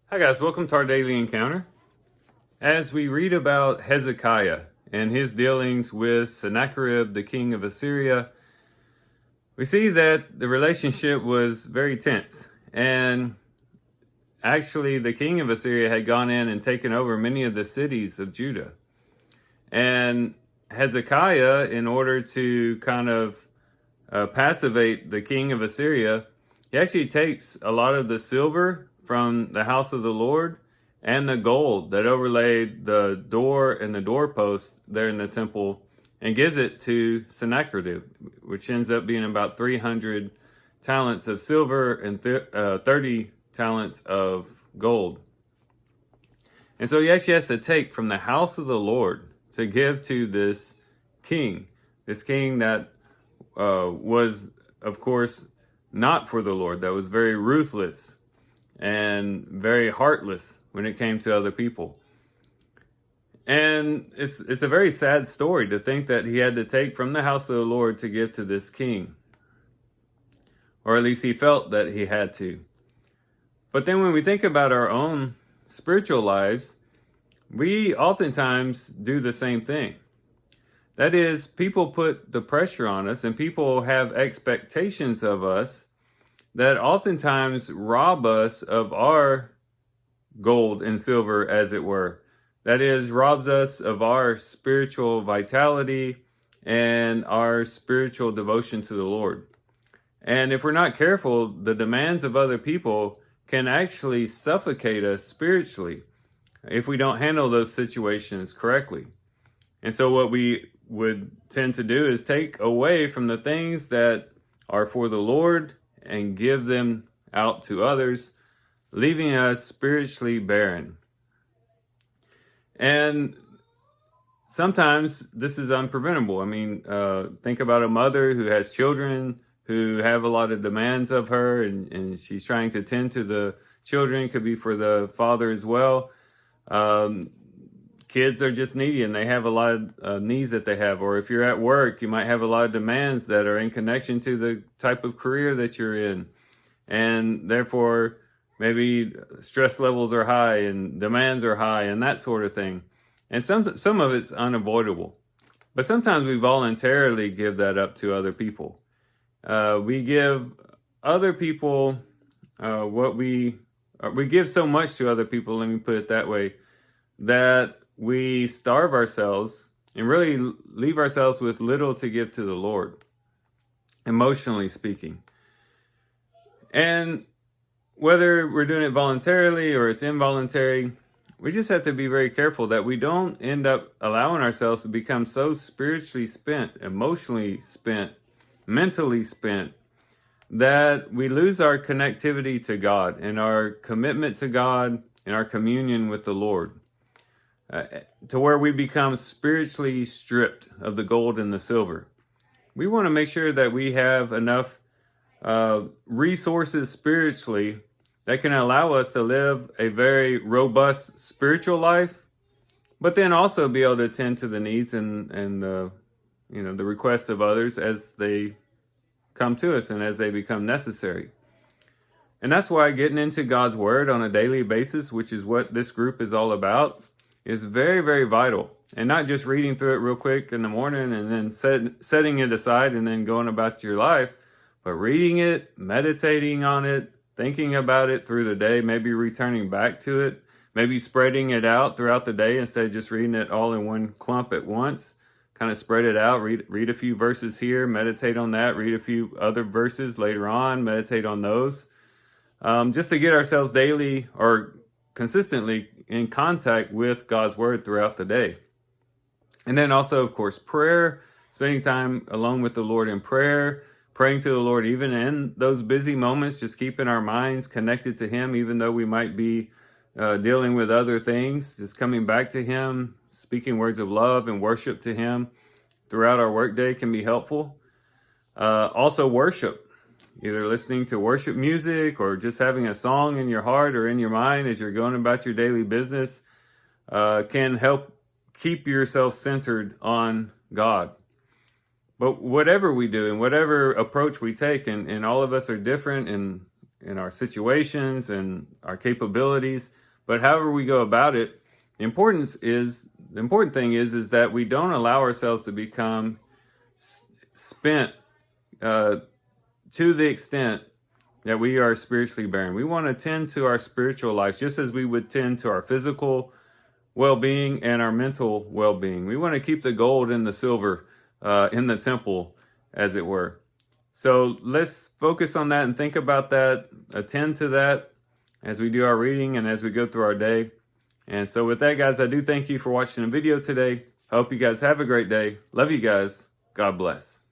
Hi guys, welcome to our daily encounter. As we read about Hezekiah and his dealings with Sennacherib, the king of Assyria, we see that the relationship was very tense. And actually, the king of Assyria had gone in and taken over many of the cities of Judah. And Hezekiah, in order to kind of passivate the king of Assyria, he actually takes a lot of the silver from the house of the Lord and the gold that overlaid the door and the doorpost there in the temple and gives it to Sennacherib, which ends up being about 300 talents of silver and 30 talents of gold. And so he actually has to take from the house of the Lord to give to this king that was, of course, not for the Lord, that was very ruthless and very heartless when it came to other people. And it's a very sad story to think that he had to take from the house of the Lord to give to this king. Or at least he felt that he had to. But then when we think about our own spiritual lives, we oftentimes do the same thing. That is, people put the pressure on us and people have expectations of us that oftentimes rob us of our gold and silver, as it were. That is, robs us of our spiritual vitality and our spiritual devotion to the Lord. And if we're not careful, the demands of other people can actually suffocate us spiritually if we don't handle those situations correctly. And so what we would tend to do is take away from the things that are for the Lord and give them out to others, leaving us spiritually barren. And sometimes this is unpreventable. I mean, think about a mother who has children who have a lot of demands of her, and she's trying to tend to the children. It could be for the father as well. Kids are just needy and they have a lot of needs that they have. Or if you're at work, you might have a lot of demands that are in connection to the type of career that you're in. And therefore, maybe stress levels are high and demands are high and that sort of thing. And some of it's unavoidable. But sometimes we voluntarily give that up to other people. We give other people we give so much to other people, let me put it that way, that we starve ourselves and really leave ourselves with little to give to the Lord, emotionally speaking. And whether we're doing it voluntarily or it's involuntary, we just have to be very careful that we don't end up allowing ourselves to become so spiritually spent, emotionally spent, mentally spent, that we lose our connectivity to God and our commitment to God and our communion with the Lord. To where we become spiritually stripped of the gold and the silver. We want to make sure that we have enough resources spiritually that can allow us to live a very robust spiritual life, but then also be able to attend to the needs and the requests of others as they come to us and as they become necessary. And that's why getting into God's Word on a daily basis, which is what this group is all about, is very, very vital. And not just reading through it real quick in the morning and then setting it aside and then going about your life, but reading it, meditating on it, thinking about it through the day, maybe returning back to it, maybe spreading it out throughout the day instead of just reading it all in one clump at once. Kind of spread it out, read a few verses here, meditate on that, read a few other verses later on, meditate on those. Just to get ourselves daily or consistently in contact with God's Word throughout the day. And then also, of course, prayer, spending time alone with the Lord in prayer, praying to the Lord even in those busy moments, just keeping our minds connected to Him, even though we might be dealing with other things, just coming back to Him, speaking words of love and worship to Him throughout our workday can be helpful. Also worship. Either listening to worship music or just having a song in your heart or in your mind as you're going about your daily business can help keep yourself centered on God. But whatever we do and whatever approach we take, and all of us are different, and our situations and our capabilities. But however we go about it, the important thing is that we don't allow ourselves to become spent to the extent that we are spiritually barren. We want to tend to our spiritual life just as we would tend to our physical well-being and our mental well-being. We want to keep the gold and the silver in the temple, as it were. So let's focus on that and think about that, attend to that as we do our reading and as we go through our day. And so with that, guys, I do thank you for watching the video today. I hope you guys have a great day. Love you guys. God bless.